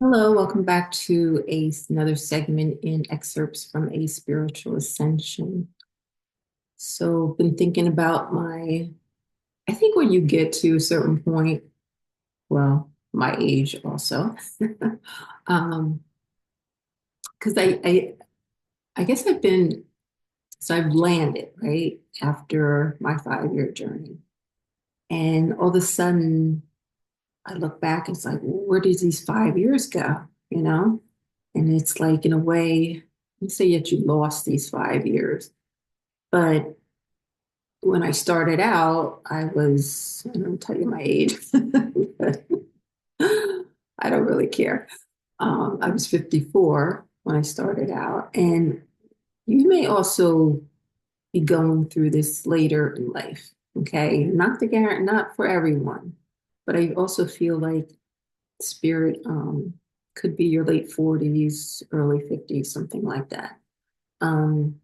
Hello, welcome back to another segment in excerpts from a Spiritual Ascension. So, been thinking about I think when you get to a certain point, well, my age also, um, because I guess I've landed right after my 5 year journey, and all of a sudden I look back, it's like, well, where did these 5 years go? You know? And it's like, in a way, you say that you lost these 5 years. But when I started out, I don't tell you my age, but I don't really care. I was 54 when I started out. And you may also be going through this later in life. Okay. Not for everyone, but I also feel like spirit could be your late 40s, early 50s, something like that. Um,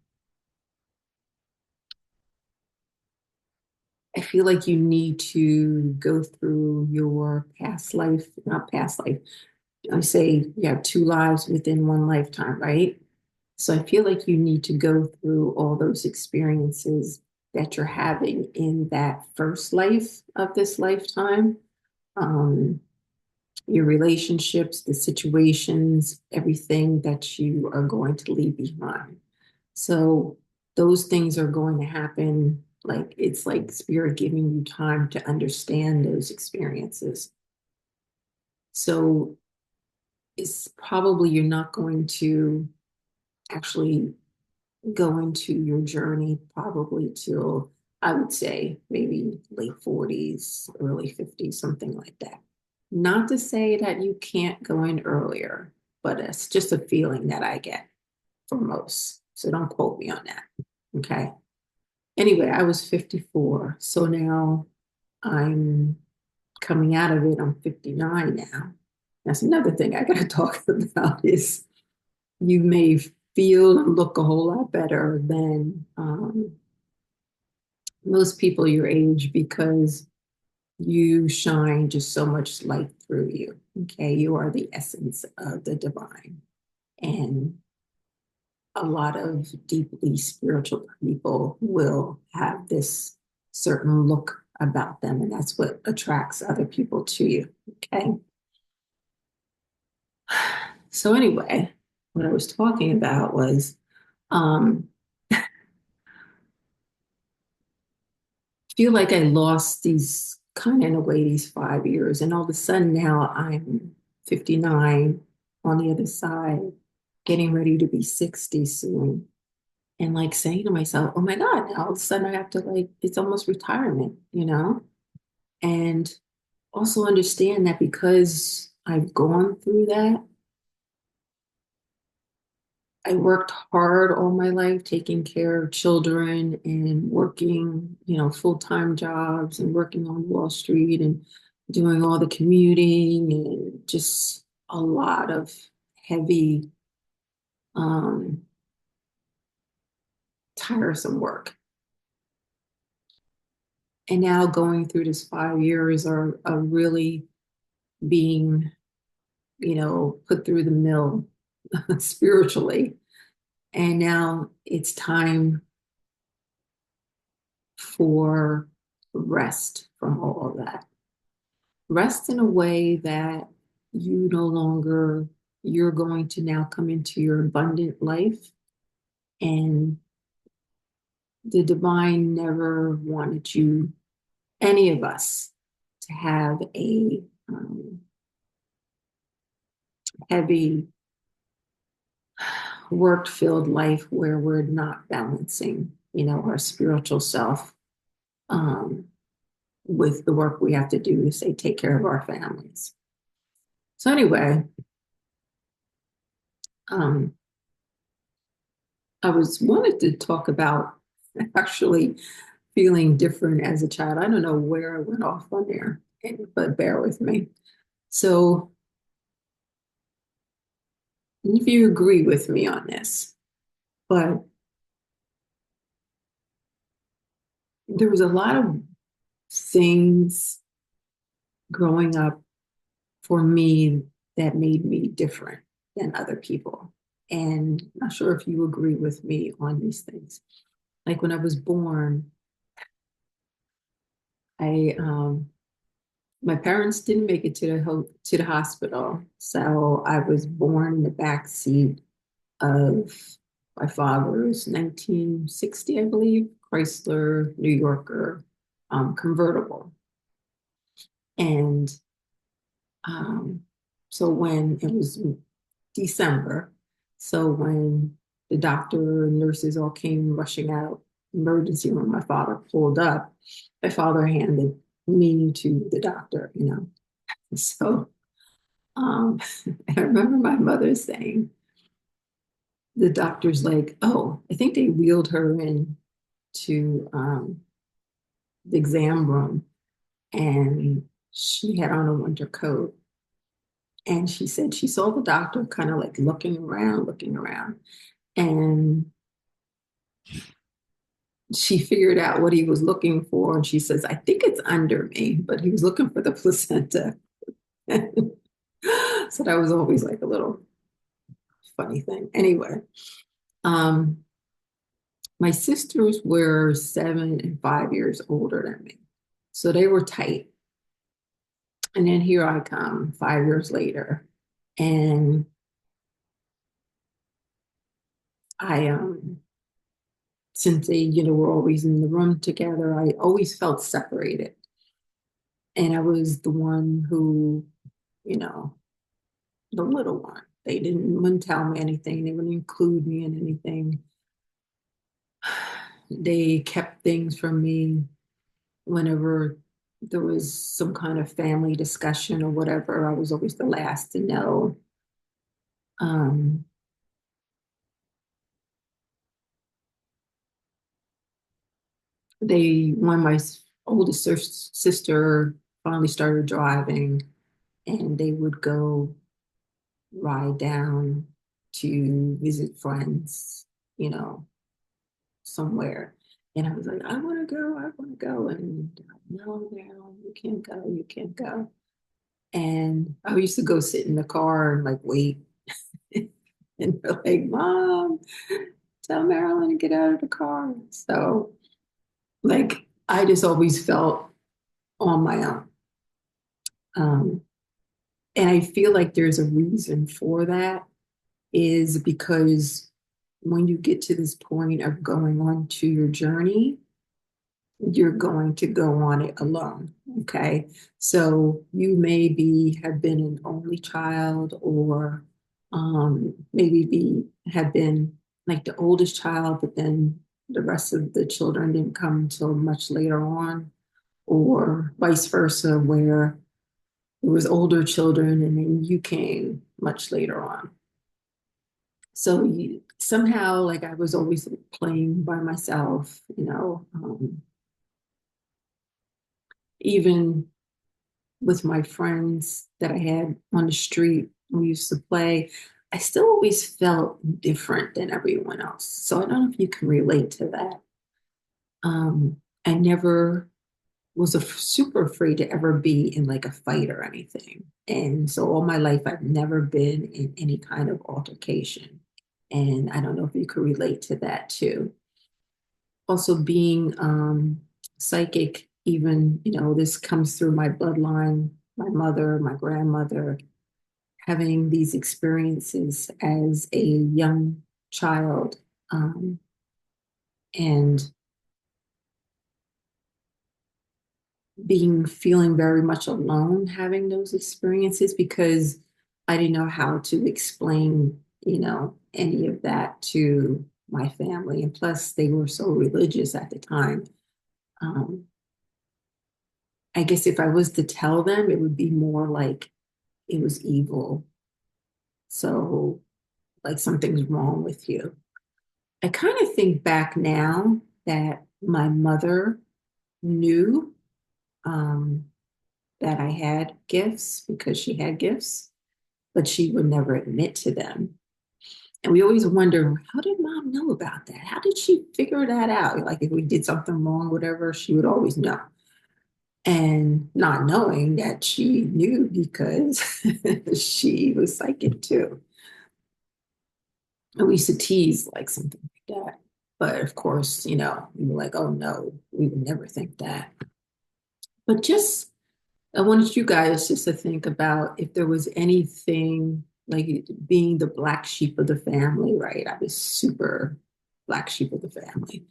I feel like you need to go through your past life, not past life. I say you have two lives within one lifetime, right? So I feel like you need to go through all those experiences that you're having in that first life of this lifetime. Um, your relationships, the situations, everything that you are going to leave behind. So those things are going to happen. Like it's like spirit giving you time to understand those experiences. So it's probably you're not going to actually go into your journey probably till I would say maybe late 40s, early 50s, something like that. Not to say that you can't go in earlier, but it's just a feeling that I get for most. So don't quote me on that. Okay. Anyway, I was 54. So now I'm coming out of it. I'm 59 now. That's another thing I got to talk about is you may feel and look a whole lot better than most people your age because you shine just so much light through you. Okay. You are the essence of the divine. And a lot of deeply spiritual people will have this certain look about them, and that's what attracts other people to you. Okay. So, anyway, what I was talking about was um, feel like I lost these kind of in a way these 5 years, and all of a sudden now I'm 59 on the other side, getting ready to be 60 soon. And like saying to myself, oh my God, now all of a sudden I have to like, it's almost retirement. And also understand that because I've gone through that, I worked hard all my life taking care of children and working, full-time jobs and working on Wall Street and doing all the commuting and just a lot of heavy, um, tiresome work. And now going through this 5 years are really being, put through the mill spiritually. And now it's time for rest from all of that. Rest in a way that you no longer, you're going to now come into your abundant life. And the divine never wanted you, any of us, to have a heavy work filled life where we're not balancing, our spiritual self um, with the work we have to do to say take care of our families. So anyway, um, I was wanted to talk about actually feeling different as a child. I don't know where I went off on there, but bear with me. So if you agree with me on this, but there was a lot of things growing up for me that made me different than other people. And I'm not sure if you agree with me on these things. Like when I was born, I my parents didn't make it to the hospital, so I was born in the back seat of my father's 1960, I believe, Chrysler New Yorker convertible. And um, so when it was December, so when the doctor and nurses all came rushing out emergency room, my father pulled up. My father handed me to the doctor, you know. So um, I remember my mother saying, the doctor's like, oh, I think they wheeled her in to the exam room, and she had on a winter coat. And she said she saw the doctor kind of like looking around. And she figured out what he was looking for. And she says, I think it's under me, but he was looking for the placenta. So that was always like a little funny thing. Anyway, um, my sisters were 7 and 5 years older than me. So they were tight. And then here I come 5 years later. And I since they, you know, were always in the room together, I always felt separated. And I was the one who, you know, the little one. They wouldn't tell me anything. They wouldn't include me in anything. They kept things from me whenever there was some kind of family discussion or whatever. I was always the last to know. Um, when my oldest sister finally started driving, and they would go ride down to visit friends, you know, somewhere. And I was like, I want to go, I want to go. And no, you can't go, you can't go. And I used to go sit in the car and like wait. And they're like, Mom, tell Marilyn to get out of the car. So, like, I just always felt on my own. Um, and I feel like there's a reason for that is because when you get to this point of going on to your journey, you're going to go on it alone. Okay. So you have been an only child, or maybe have been like the oldest child, but then the rest of the children didn't come until much later on, or vice versa, where it was older children and then you came much later on. So somehow, like I was always playing by myself, you know, even with my friends that I had on the street, we used to play. I still always felt different than everyone else. So I don't know if you can relate to that. I never was super afraid to ever be in like a fight or anything. And so all my life, I've never been in any kind of altercation. And I don't know if you could relate to that too. Also being psychic, even, you know, this comes through my bloodline, my mother, my grandmother, having these experiences as a young child, and feeling very much alone having those experiences because I didn't know how to explain, you know, any of that to my family. And plus, they were so religious at the time. Um, I guess if I was to tell them, it would be more like it was evil. So, like something's wrong with you. I kind of think back now that my mother knew um, that I had gifts because she had gifts, but she would never admit to them. And we always wonder, how did mom know about that? How did she figure that out? Like if we did something wrong, whatever, she would always know. and not knowing that she knew because she was psychic too. And we used to tease like something like that. But of course, we were like, oh no, we would never think that. But just, I wanted you guys just to think about if there was anything like being the black sheep of the family, right? I was super black sheep of the family.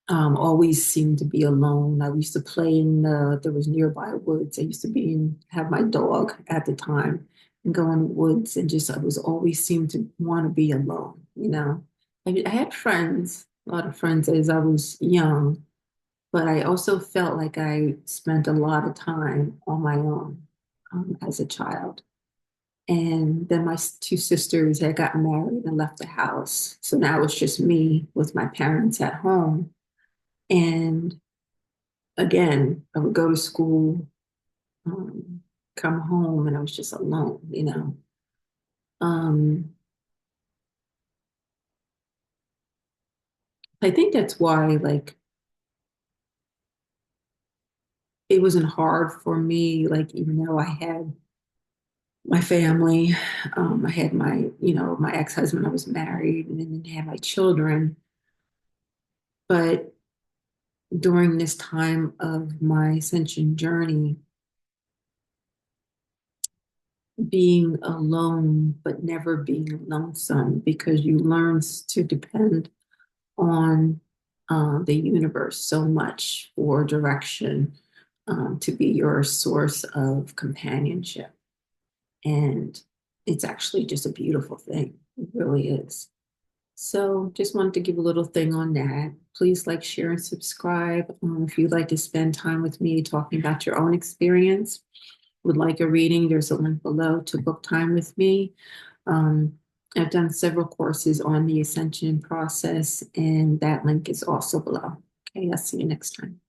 Always seemed to be alone. I used to play there was nearby woods. I used to have my dog at the time and go in the woods and just, I was always seemed to want to be alone. I had friends, a lot of friends as I was young, but I also felt like I spent a lot of time on my own as a child. And then my two sisters had gotten married and left the house. So now it's just me with my parents at home. And again, I would go to school, um, come home, and I was just alone. Um, I think that's why, like, it wasn't hard for me, like, even though I had my family, I had my ex-husband, I was married, and then had my children. But during this time of my ascension journey, being alone, but never being lonesome, because you learn to depend on the universe so much for direction, to be your source of companionship. And it's actually just a beautiful thing. It really is. So just wanted to give a little thing on that. Please like, share, and subscribe. If you'd like to spend time with me talking about your own experience, would like a reading, there's a link below to book time with me. Um, I've done several courses on the ascension process, and that link is also below. Okay, I'll see you next time.